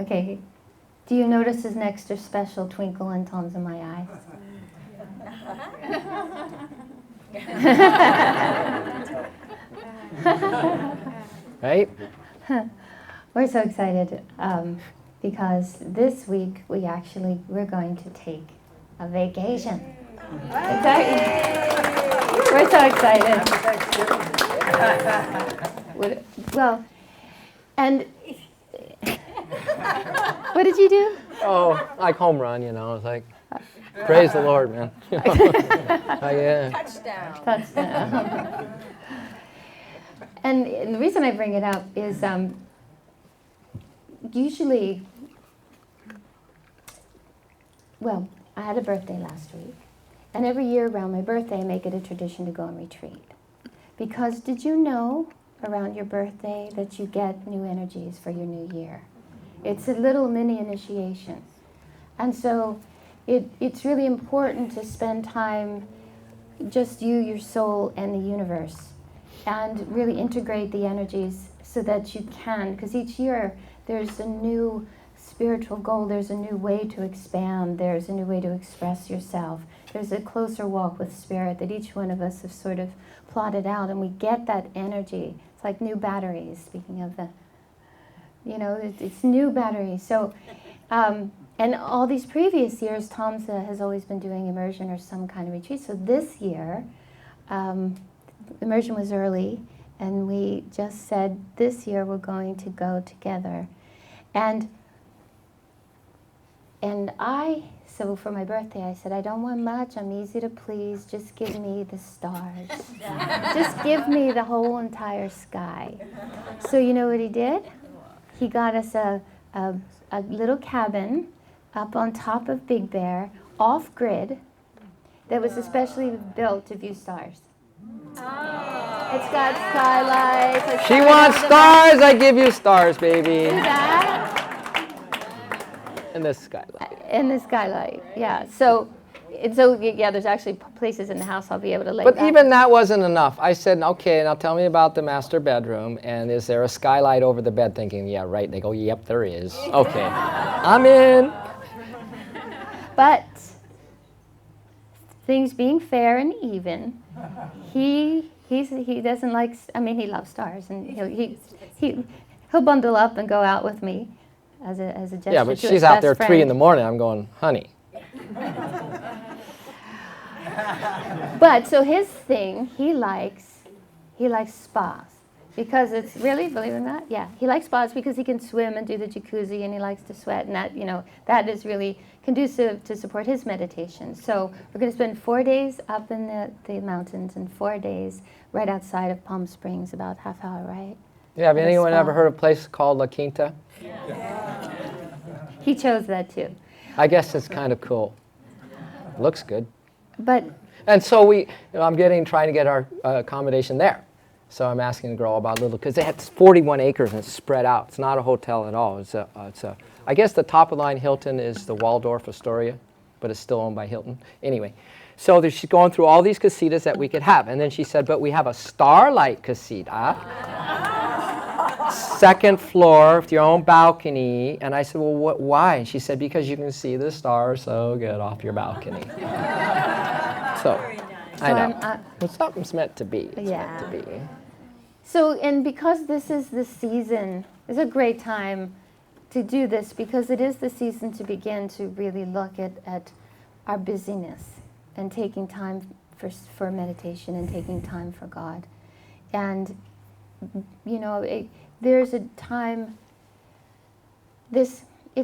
Okay. Do you notice an extra special twinkle in Tom's in my eyes? Right? We're so excited because this week we're going to take a vacation. We're so excited. Well, and what did you do? Oh, like home run, you know. It's like, praise the Lord, man. Yeah. Touchdown. And the reason I bring it up is usually, well, I had a birthday last week. And every year around my birthday, I make it a tradition to go on retreat. Because did you know around your birthday that you get new energies for your new year? It's a little mini initiation. And so it's really important to spend time, just you, your soul, and the universe, and really integrate the energies so that you can, because each year there's a new spiritual goal, there's a new way to expand, there's a new way to express yourself, there's a closer walk with spirit that each one of us have sort of plotted out, and we get that energy. It's like new batteries, speaking of the, it's new batteries. So, and all these previous years, Tom has always been doing immersion or some kind of retreat. So this year, immersion was early, and we just said, this year we're going to go together. So for my birthday, I said, I don't want much, I'm easy to please, just give me the stars. Just give me the whole entire sky. So you know what he did? He got us a little cabin up on top of Big Bear, off-grid, that was especially built to view stars. It's got skylights. She wants stars, I give you stars, baby. See that? And the skylight. In the skylight, yeah. So there's actually places in the house I'll be able to lay But back. even that wasn't enough. I said, okay, now tell me about the master bedroom, and is there a skylight over the bed? Thinking, yeah, right. They go, yep, there is. Okay, I'm in. But things being fair and even, he doesn't like. I mean, he loves stars, and he'll bundle up and go out with me as a gesture. Yeah, but to she's his out best there friend. 3 a.m. I'm going, honey. But so his thing, he likes spas, because it's really, believe it or not, yeah, he likes spas because he can swim and do the jacuzzi, and he likes to sweat, and that is really conducive to support his meditation. So we're going to spend 4 days up in the mountains and 4 days right outside of Palm Springs, about half hour, right? Yeah, have At a anyone spa. ever heard of a place called La Quinta? He chose that too. I guess it's kind of cool. Looks good. But And so I'm trying to get our accommodation there. So I'm asking the girl about because they had 41 acres and it's spread out. It's not a hotel at all. I guess the top of the line Hilton is the Waldorf Astoria, but it's still owned by Hilton. Anyway, so she's going through all these casitas that we could have. And then she said, but we have a starlight casita. Second floor with your own balcony. And I said, well, why? And she said, because you can see the stars so good off your balcony. So I know. Well, something's meant to be. It's meant to be. So, and because this is the season, it's a great time to do this, because it is the season to begin to really look at our busyness and taking time for meditation and taking time for God. And, there's a time, it's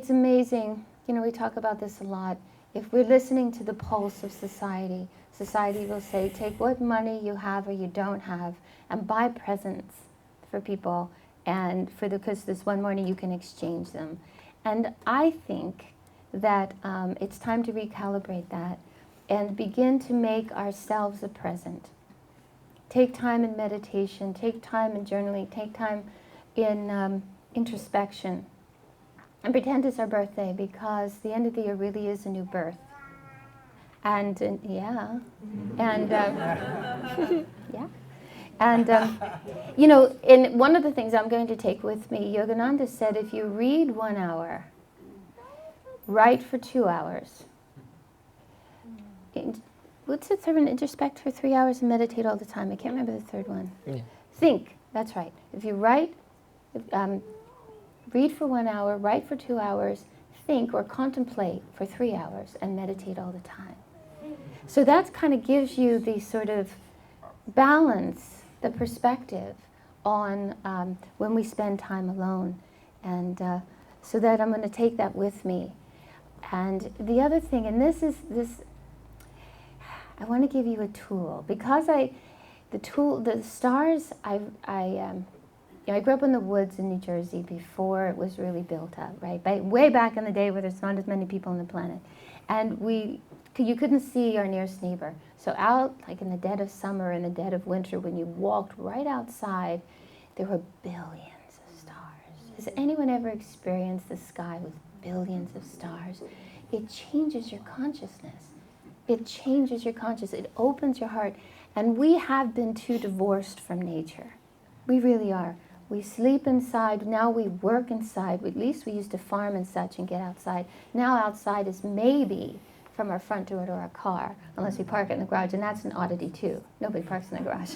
amazing, we talk about this a lot. If we're listening to the pulse of society will say, take what money you have or you don't have and buy presents for people, and because this one morning you can exchange them. And I think that it's time to recalibrate that and begin to make ourselves a present. Take time in meditation, take time in journaling, take time in introspection, and pretend it's our birthday, because the end of the year really is a new birth. And And, you know, and one of the things I'm going to take with me, Yogananda said, if you read 1 hour, write for 2 hours, what's the third one? Introspect for 3 hours and meditate all the time. I can't remember the third one. Yeah. Think, that's right. If you read for 1 hour, write for 2 hours, think or contemplate for 3 hours, and meditate all the time. So that kind of gives you the sort of balance, the perspective on when we spend time alone. And so that I'm going to take that with me. And the other thing, and this, I want to give you a tool. Because the stars, I grew up in the woods in New Jersey before it was really built up, right? Way back in the day where there's not as many people on the planet. And you couldn't see our nearest neighbor. So out, like in the dead of summer, in the dead of winter, when you walked right outside, there were billions of stars. Has anyone ever experienced the sky with billions of stars? It changes your consciousness. It changes your consciousness. It opens your heart. And we have been too divorced from nature. We really are. We sleep inside. Now we work inside. At least we used to farm and such and get outside. Now outside is maybe from our front door to our car, unless we park it in the garage, and that's an oddity too. Nobody parks in the garage.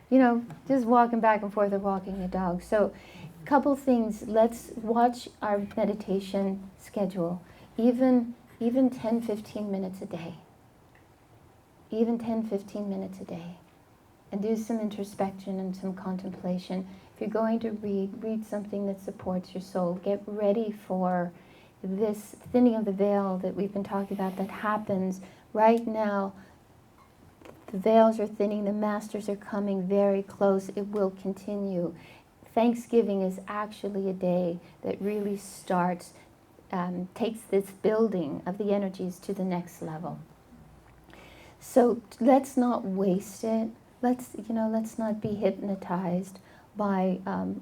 You know, just walking back and forth or walking your dog. So, a couple things. Let's watch our meditation schedule, even 10, 15 minutes a day. Even 10, 15 minutes a day. And do some introspection and some contemplation. If you're going to read something that supports your soul. Get ready for this thinning of the veil that we've been talking about that happens right now. The veils are thinning, the masters are coming very close. It will continue. Thanksgiving is actually a day that really starts, takes this building of the energies to the next level. So let's not waste it. Let's not be hypnotized by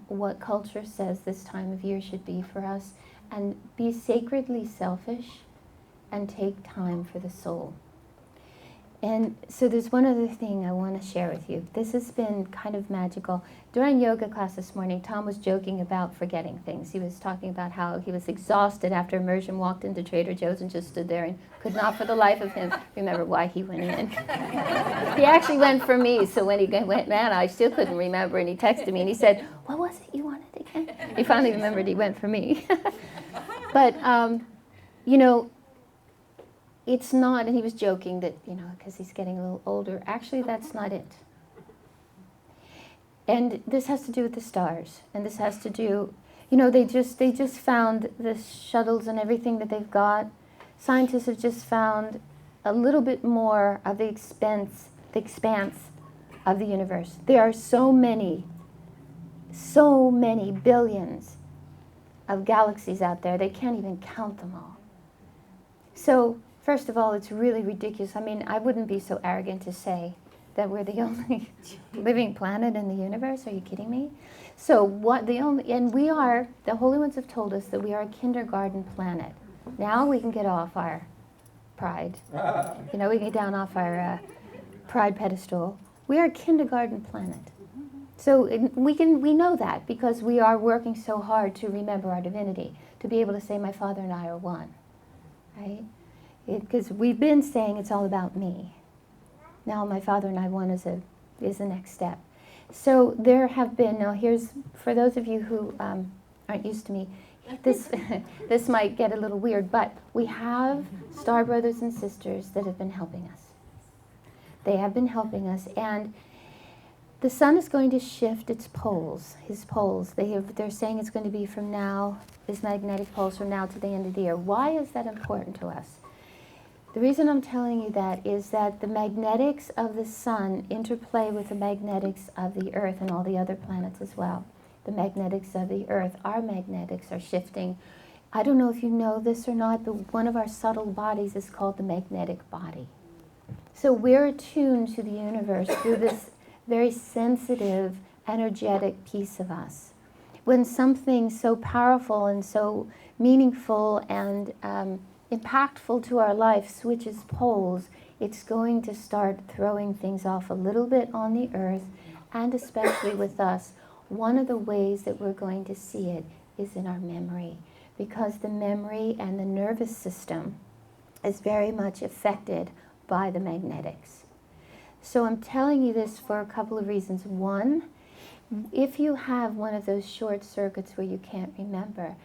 what culture says this time of year should be for us, and be sacredly selfish and take time for the soul. And so there's one other thing I want to share with you. This has been kind of magical. During yoga class this morning, Tom was joking about forgetting things. He was talking about how he was exhausted after immersion, walked into Trader Joe's and just stood there and could not for the life of him remember why he went in. He actually went for me, so when he went, man, I still couldn't remember, and he texted me and he said, what was it you wanted again? He finally remembered he went for me. But, you know, it's not, and he was joking that, you know, because he's getting a little older. Actually, that's not it. And this has to do with the stars. And this has to do, you know, they just found the shuttles and everything that they've got. Scientists have just found a little bit more of the expanse of the universe. There are so many billions of galaxies out there, they can't even count them all. So, first of all, it's really ridiculous. I mean, I wouldn't be so arrogant to say that we're the only living planet in the universe. Are you kidding me? So and we are, the Holy Ones have told us that we are a kindergarten planet. Now we can get off our pride. You know, we can get down off our pride pedestal. We are a kindergarten planet. So we know that because we are working so hard to remember our divinity, to be able to say, my Father and I are one, right? Because we've been saying it's all about me. Now my Father and I one is the next step. So there have been, now here's, for those of you who aren't used to me, this might get a little weird, but we have star brothers and sisters that have been helping us. They have been helping us, and the sun is going to shift its poles, his poles. They're saying it's going to be from now, his magnetic poles from now to the end of the year. Why is that important to us? The reason I'm telling you that is that the magnetics of the sun interplay with the magnetics of the earth and all the other planets as well. The magnetics of the earth, our magnetics are shifting. I don't know if you know this or not, but one of our subtle bodies is called the magnetic body. So we're attuned to the universe through this very sensitive, energetic piece of us. When something so powerful and so meaningful and impactful to our life switches poles, it's going to start throwing things off a little bit on the earth, and especially with us. One of the ways that we're going to see it is in our memory, because the memory and the nervous system is very much affected by the magnetics. So I'm telling you this for a couple of reasons. One, if you have one of those short circuits where you can't remember,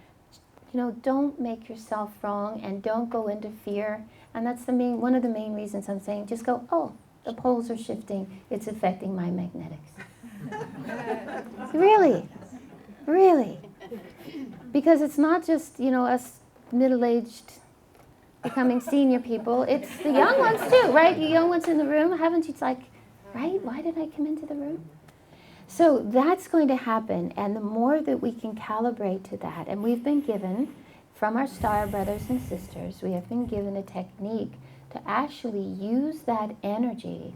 don't make yourself wrong and don't go into fear. And that's one of the main reasons I'm saying, just go, oh, the poles are shifting, it's affecting my magnetics. Really, really. Because it's not just, us middle-aged becoming senior people, it's the young ones too, right? You young ones in the room, haven't you? It's like, right, why did I come into the room? So that's going to happen, and the more that we can calibrate to that, and we've been given, from our star brothers and sisters, we have been given a technique to actually use that energy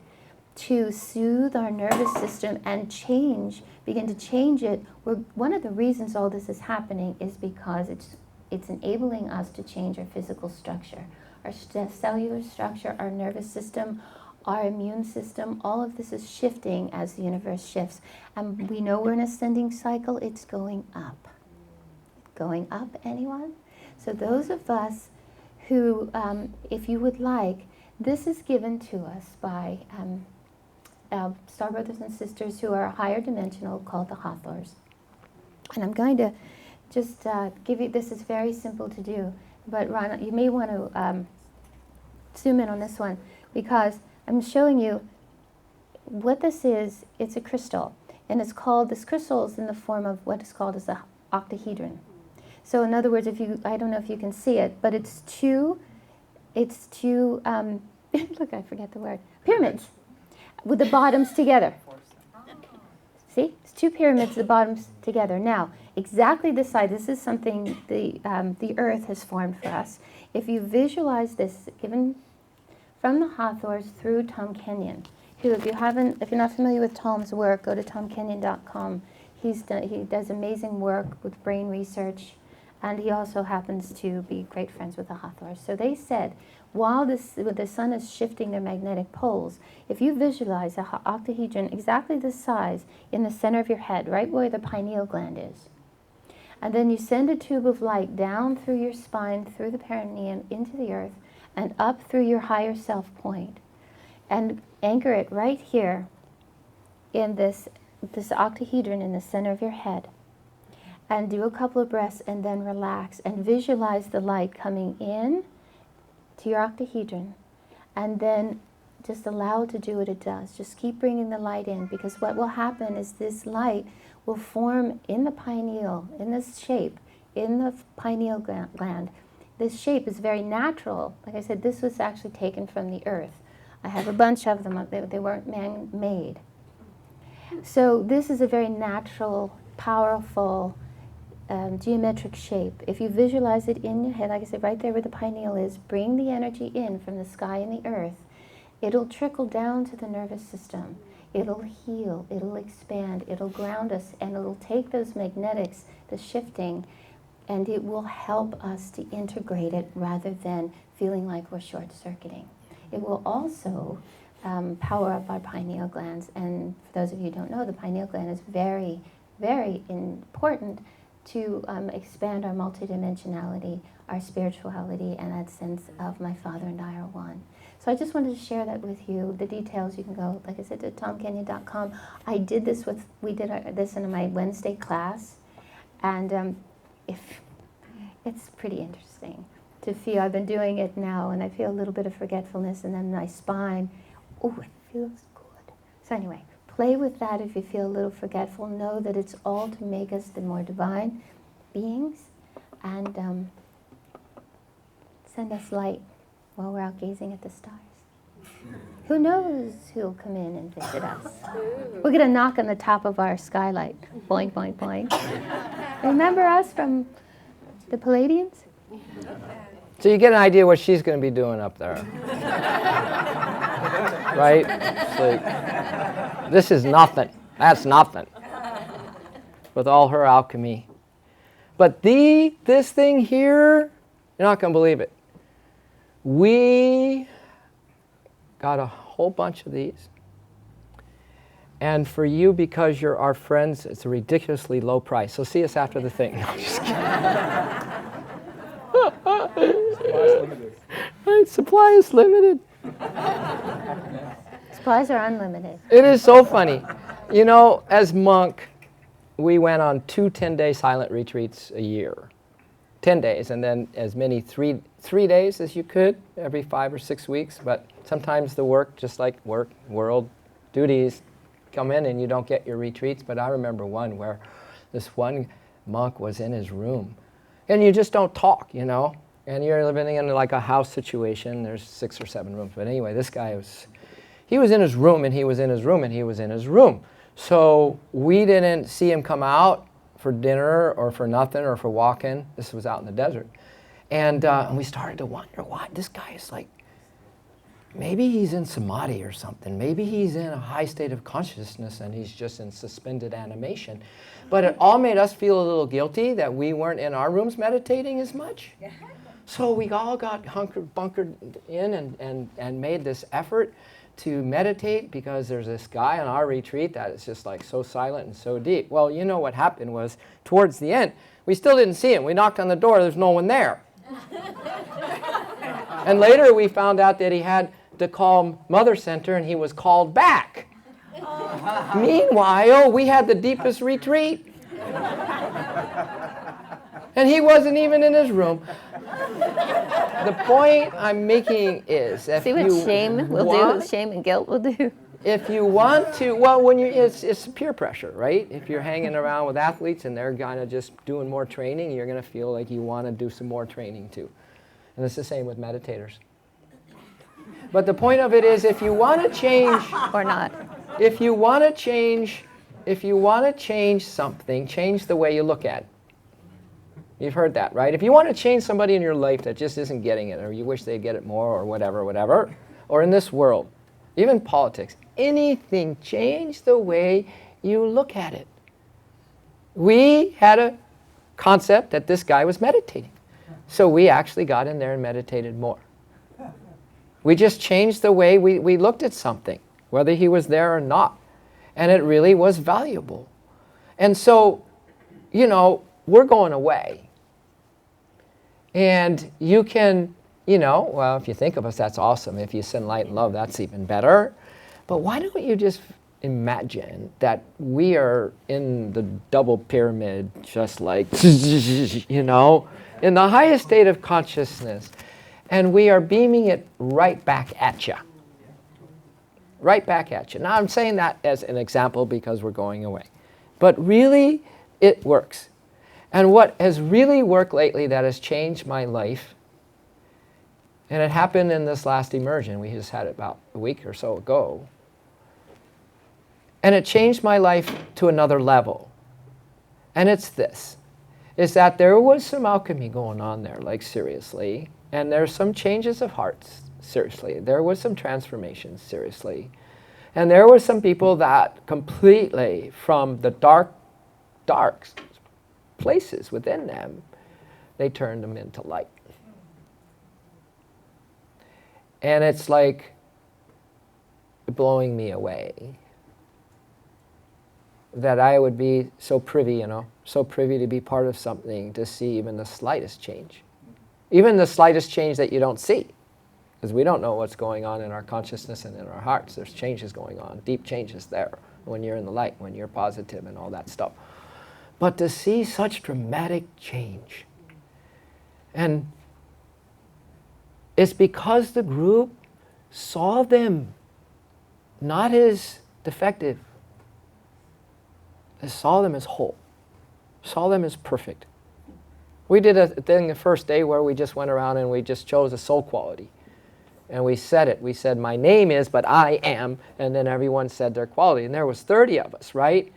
to soothe our nervous system and begin to change it. One of the reasons all this is happening is because it's enabling us to change our physical structure, our cellular structure, our nervous system, our immune system. All of this is shifting as the universe shifts. And we know we're in an ascending cycle. It's going up. Going up, anyone? So those of us who, if you would like, this is given to us by star brothers and sisters who are higher dimensional, called the Hathors. And I'm going to just give you, this is very simple to do, but Ron, you may want to zoom in on this one, because I'm showing you what this is. It's a crystal, and this crystal is in the form of what is called as the octahedron. So in other words, I don't know if you can see it, but it's two, look, I forget the word, pyramids, with the bottoms together. See? It's two pyramids, the bottoms together. Now, exactly this side, this is something the earth has formed for us. If you visualize this, given from the Hathors through Tom Kenyon, who, if you're not familiar with Tom's work, go to tomkenyon.com. He does amazing work with brain research, and he also happens to be great friends with the Hathors. So they said, while the sun is shifting their magnetic poles, if you visualize a octahedron exactly this size in the center of your head, right where the pineal gland is, and then you send a tube of light down through your spine, through the perineum, into the earth, and up through your higher self point, and anchor it right here in this octahedron in the center of your head, and do a couple of breaths, and then relax and visualize the light coming in to your octahedron, and then just allow it to do what it does. Just keep bringing the light in, because what will happen is this light will form in the pineal, in this shape, in the pineal gland. This shape is very natural. Like I said, this was actually taken from the earth. I have a bunch of them. They weren't man-made. So this is a very natural, powerful, geometric shape. If you visualize it in your head, like I said, right there where the pineal is, bring the energy in from the sky and the earth. It'll trickle down to the nervous system. It'll heal, it'll expand, it'll ground us, and it'll take those magnetics, the shifting, and it will help us to integrate it rather than feeling like we're short-circuiting. It will also power up our pineal glands, and for those of you who don't know, the pineal gland is very, very important to expand our multidimensionality, our spirituality, and that sense of my Father and I are one. So I just wanted to share that with you. The details, you can go, like I said, to tomkenyon.com. I did this we did this in my Wednesday class, and it's pretty interesting to feel. I've been doing it now, and I feel a little bit of forgetfulness, and then my spine, oh, it feels good. So anyway, play with that if you feel a little forgetful. Know that it's all to make us the more divine beings, and send us light while we're out gazing at the stars. Who knows who'll come in and visit us? We're going to knock on the top of our skylight. Boing, boing, boing. Remember us from the Palladians? So you get an idea what she's going to be doing up there. Right? It's like, this is nothing. That's nothing. With all her alchemy. But this thing here, you're not going to believe it. We got a whole bunch of these. And for you, because you're our friends, it's a ridiculously low price. So see us after the thing. No, I'm just kidding. Right, supply is limited. Supplies are unlimited. It is so funny. You know, as monk, we went on 2 10-day silent retreats a year. 10 days, and then as many three days as you could every 5 or 6 weeks. But sometimes the work, just like work, world, duties, come in and you don't get your retreats. But I remember one where this one monk was in his room, and you just don't talk, you know, and you're living in like a house situation. There's 6 or 7 rooms. But anyway, this guy he was in his room, and he was in his room, and he was in his room. So we didn't see him come out for dinner or for nothing or for walking. This was out in the desert. And we started to wonder why this guy is like, maybe he's in samadhi or something. Maybe he's in a high state of consciousness and he's just in suspended animation. But it all made us feel a little guilty that we weren't in our rooms meditating as much. So we all got bunkered in and made this effort to meditate, because there's this guy on our retreat that is just like so silent and so deep. Well, you know what happened was, towards the end, we still didn't see him. We knocked on the door, there's no one there. And later we found out that he had to call Mother Center, and he was called back. Meanwhile, we had the deepest retreat. And he wasn't even in his room. The point I'm making is, if See what you shame will want, do? Shame and guilt will do. if you want to, well, when it's peer pressure, right? If you're hanging around with athletes and they're kind of just doing more training, you're going to feel like you want to do some more training too. And it's the same with meditators. But the point of it is, if you want to change, Or not. if you want to change something, change the way you look at it. You've heard that, right? If you want to change somebody in your life that just isn't getting it, or you wish they'd get it more, or whatever, or in this world, even politics, anything, change the way you look at it. We had a concept that this guy was meditating. So we actually got in there and meditated more. We just changed the way we looked at something, whether he was there or not. And it really was valuable. And so, you know, we're going away. And you can, you know, well, if you think of us, that's awesome. If you send light and love, that's even better. But why don't you just imagine that we are in the double pyramid, just like, you know, in the highest state of consciousness, and we are beaming it right back at you. Right back at you. Now, I'm saying that as an example because we're going away. But really, it works. And what has really worked lately that has changed my life, and it happened in this last immersion, we just had it about a week or so ago, and it changed my life to another level. And it's this, is that there was some alchemy going on there, like seriously, and there's some changes of hearts, seriously. There was some transformations, seriously. And there were some people that completely, from the dark places within them, they turned them into light. And it's like blowing me away that I would be so privy, you know, so privy to be part of something, to see even the slightest change. Even the slightest change that you don't see. Because we don't know what's going on in our consciousness and in our hearts. There's changes going on, deep changes there when you're in the light, when you're positive and all that stuff. But to see such dramatic change, and it's because the group saw them not as defective, they saw them as whole, saw them as perfect. We did a thing the first day where we just went around and we just chose a soul quality. And we said it. We said, my name is, but I am. And then everyone said their quality. And there was 30 of us, right?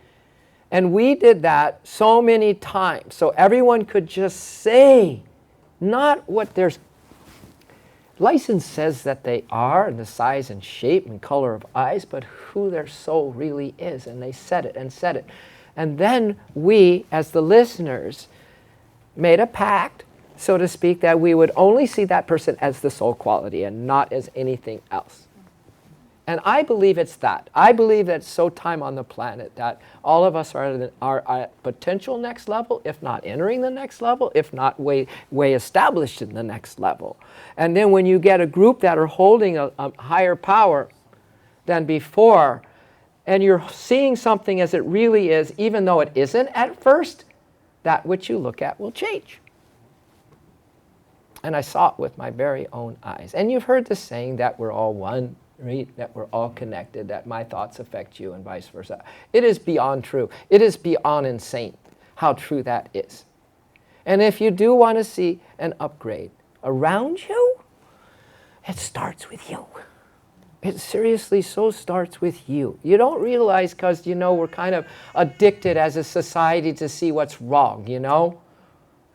And we did that so many times. So everyone could just say, not what their license says that they are, and the size and shape and color of eyes, but who their soul really is. And they said it and said it. And then we, as the listeners, made a pact, so to speak, that we would only see that person as the soul quality and not as anything else. And I believe it's that. I believe that it's so time on the planet that all of us are at potential next level, if not entering the next level, if not way established in the next level. And then when you get a group that are holding a higher power than before, and you're seeing something as it really is, even though it isn't at first, that which you look at will change. And I saw it with my very own eyes. And you've heard the saying that we're all one, right? That we're all connected, that my thoughts affect you and vice versa. It is beyond true. It is beyond insane how true that is. And if you do want to see an upgrade around you, it starts with you. It seriously so starts with you. You don't realize because, we're kind of addicted as a society to see what's wrong,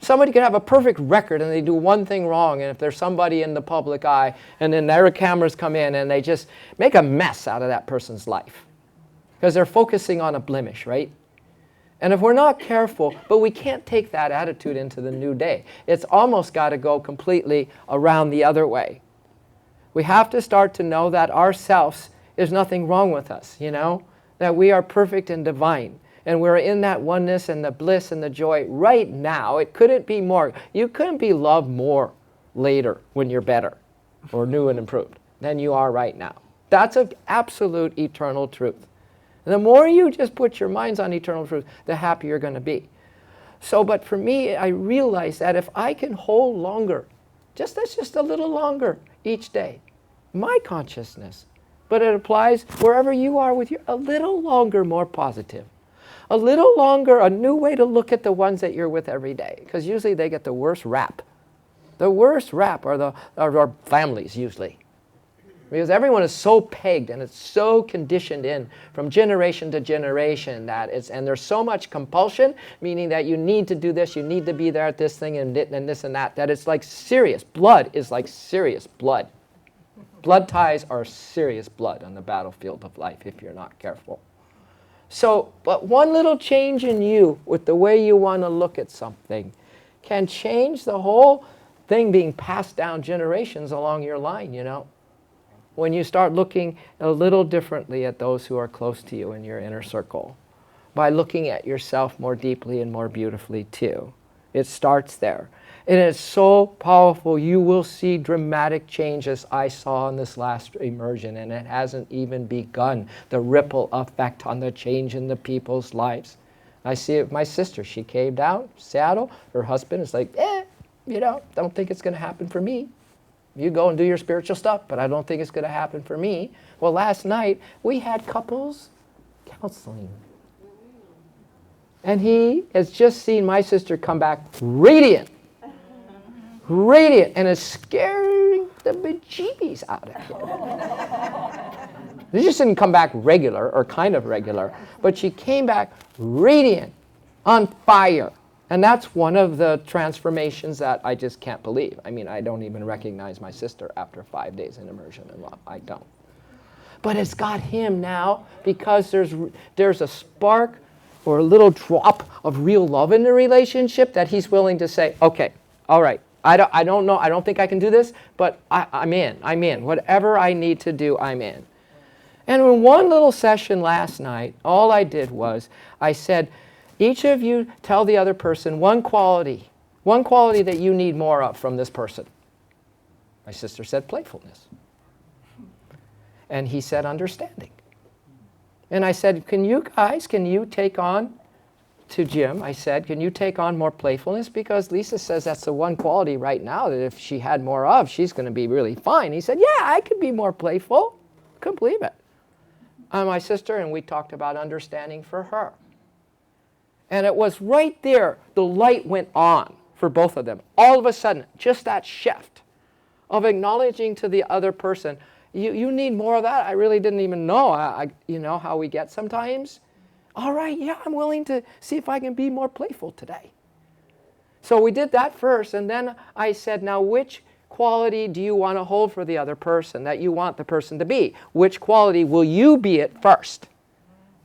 Somebody could have a perfect record and they do one thing wrong, and if there's somebody in the public eye and then their cameras come in and they just make a mess out of that person's life because they're focusing on a blemish, right? And if we're not careful, but we can't take that attitude into the new day. It's almost got to go completely around the other way. We have to start to know that ourselves, there's nothing wrong with us, that we are perfect and divine. And we're in that oneness and the bliss and the joy right now. It couldn't be more. You couldn't be loved more later when you're better or new and improved than you are right now. That's an absolute eternal truth. And the more you just put your minds on eternal truth, the happier you're going to be. So, but for me, I realize that if I can hold longer, that's just a little longer each day, my consciousness, but it applies wherever you are with a little longer, more positive. A little longer, a new way to look at the ones that you're with every day. Because usually they get the worst rap. The worst rap are our families, usually. Because everyone is so pegged and it's so conditioned in from generation to generation and there's so much compulsion, meaning that you need to do this, you need to be there at this thing and this and that it's like serious. Blood is like serious blood. Blood ties are serious blood on the battlefield of life if you're not careful. So, but one little change in you with the way you want to look at something can change the whole thing being passed down generations along your line, When you start looking a little differently at those who are close to you in your inner circle, by looking at yourself more deeply and more beautifully too. It starts there. And it's so powerful. You will see dramatic changes I saw in this last immersion, and it hasn't even begun. The ripple effect on the change in the people's lives. I see it with my sister. She came down, Seattle. Her husband is like, don't think it's going to happen for me. You go and do your spiritual stuff, but I don't think it's going to happen for me. Well, last night, we had couples counseling. And he has just seen my sister come back radiant, and is scaring the bejeebies out of him. She just didn't come back regular, or kind of regular, but she came back radiant, on fire. And that's one of the transformations that I just can't believe. I mean, I don't even recognize my sister after 5 days in immersion and love. I don't. But it's got him now because there's a spark or a little drop of real love in the relationship that he's willing to say, okay, all right, I don't know, I don't think I can do this, but I'm in. Whatever I need to do, I'm in. And in one little session last night, all I did was, I said, each of you tell the other person one quality that you need more of from this person. My sister said playfulness. And he said understanding. And I said, can you take on, to Jim, I said, can you take on more playfulness? Because Lisa says that's the one quality right now that if she had more of, she's going to be really fine. He said, yeah, I could be more playful. Couldn't believe it. My sister, and we talked about understanding for her. And it was right there, the light went on for both of them. All of a sudden, just that shift of acknowledging to the other person, you need more of that. I really didn't even know, how we get sometimes. All right, yeah, I'm willing to see if I can be more playful today. So we did that first, and then I said, now which quality do you want to hold for the other person that you want the person to be? Which quality will you be it first?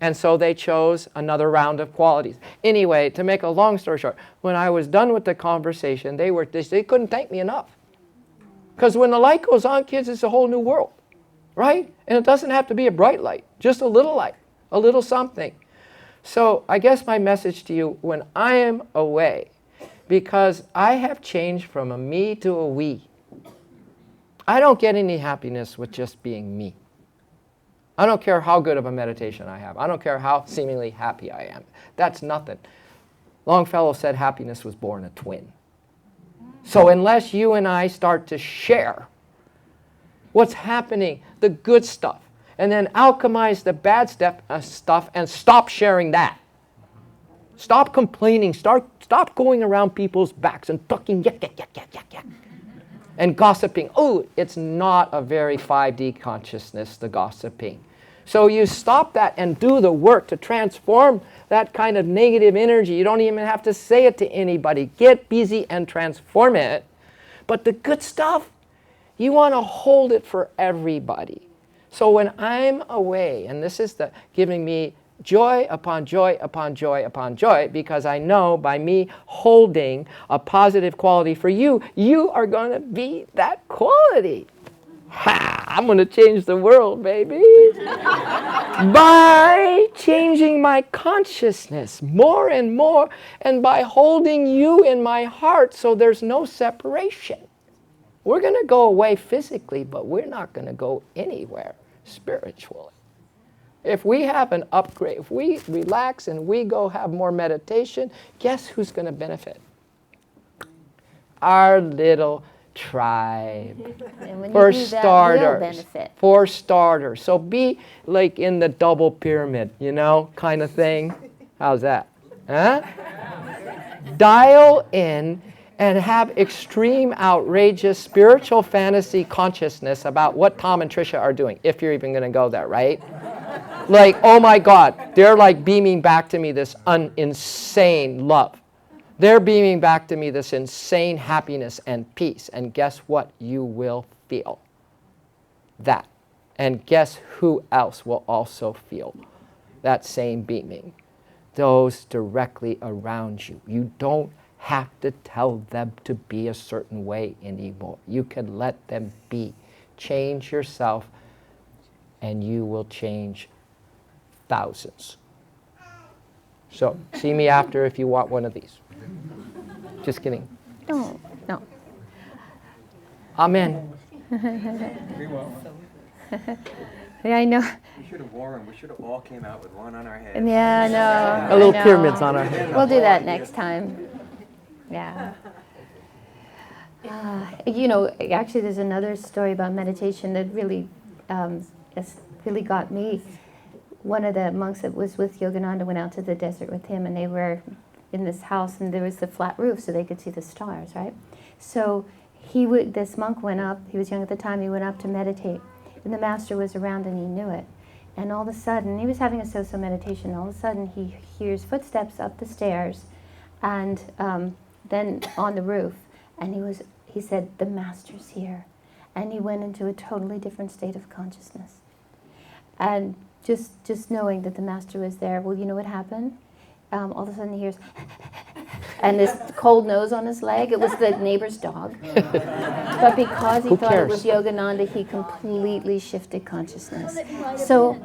And so they chose another round of qualities. Anyway, to make a long story short, when I was done with the conversation, they couldn't thank me enough. Because when the light goes on, kids, it's a whole new world. right? And it doesn't have to be a bright light, just a little something. So I guess my message to you, when I am away, because I have changed from a me to a we, I don't get any happiness with just being me. I don't care how good of a meditation I have. I don't care how seemingly happy I am. That's nothing. Longfellow said happiness was born a twin. So unless you and I start to share what's happening, the good stuff, and then alchemize the bad stuff and stop sharing that. Stop complaining. Stop going around people's backs and talking yak, and gossiping. Oh, it's not a very 5D consciousness, the gossiping. So you stop that and do the work to transform that kind of negative energy. You don't even have to say it to anybody. Get busy and transform it. But the good stuff, you want to hold it for everybody. So when I'm away, and this is giving me joy upon joy upon joy upon joy, because I know by me holding a positive quality for you, you are going to be that quality. Ha! I'm going to change the world, baby. By changing my consciousness more and more, and by holding you in my heart so there's no separation. We're going to go away physically, but we're not going to go anywhere spiritually. If we have an upgrade, if we relax and we go have more meditation, guess who's going to benefit? Our little tribe. And when For you do that, we'll benefit. For starters. So be like in the double pyramid, kind of thing. How's that? Huh? Dial in and have extreme, outrageous spiritual fantasy consciousness about what Tom and Tricia are doing, if you're even going to go there, right? Like, oh my God, they're like beaming back to me this insane love. They're beaming back to me this insane happiness and peace. And guess what? You will feel that. And guess who else will also feel that same beaming? Those directly around you. You don't have to tell them to be a certain way anymore. You can let them be. Change yourself, and you will change thousands. So, see me after if you want one of these. Just kidding. No. Amen. We will. Yeah, I know. We should have worn them. We should have all came out with one on our head. Yeah, I know. A little I know. pyramids on our head. We'll do that next time. Yeah. Actually, there's another story about meditation that really, really got me. One of the monks that was with Yogananda went out to the desert with him, and they were in this house, and there was the flat roof, so they could see the stars, right? So this monk went up. He was young at the time. He went up to meditate, and the master was around, and he knew it. And all of a sudden, he was having a so-so meditation. All of a sudden, he hears footsteps up the stairs, and then on the roof, and he said, "The master's here," and he went into a totally different state of consciousness. And just knowing that the master was there, well, you know what happened? All of a sudden he hears, and this cold nose on his leg. It was the neighbor's dog. But because he thought it was Yogananda, he completely shifted consciousness. So,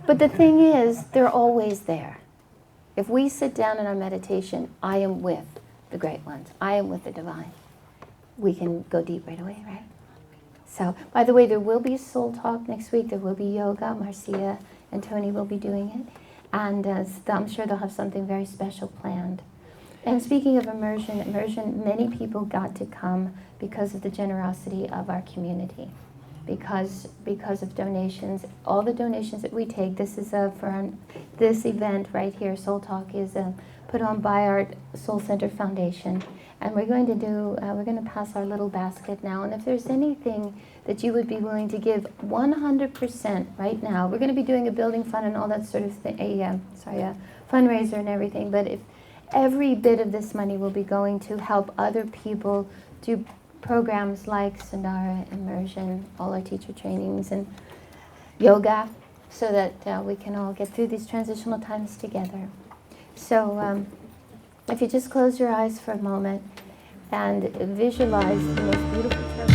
but the thing is, they're always there. If we sit down in our meditation, I am with the great ones. I am with the divine. We can go deep right away, right? So, by the way, there will be Soul Talk next week. There will be yoga. Marcia and Tony will be doing it. And I'm sure they'll have something very special planned. And speaking of immersion, many people got to come because of the generosity of our community. Because of donations, all the donations that we take, this is for this event right here, Soul Talk, is put on by our Soul Center Foundation. And we're going to pass our little basket now. And if there's anything that you would be willing to give 100% right now, we're going to be doing a building fund and all that sort of thing, a fundraiser and everything. But if every bit of this money will be going to help other people do programs like Sandara, Immersion, all our teacher trainings, and yoga, so that we can all get through these transitional times together. So if you just close your eyes for a moment and visualize the most beautiful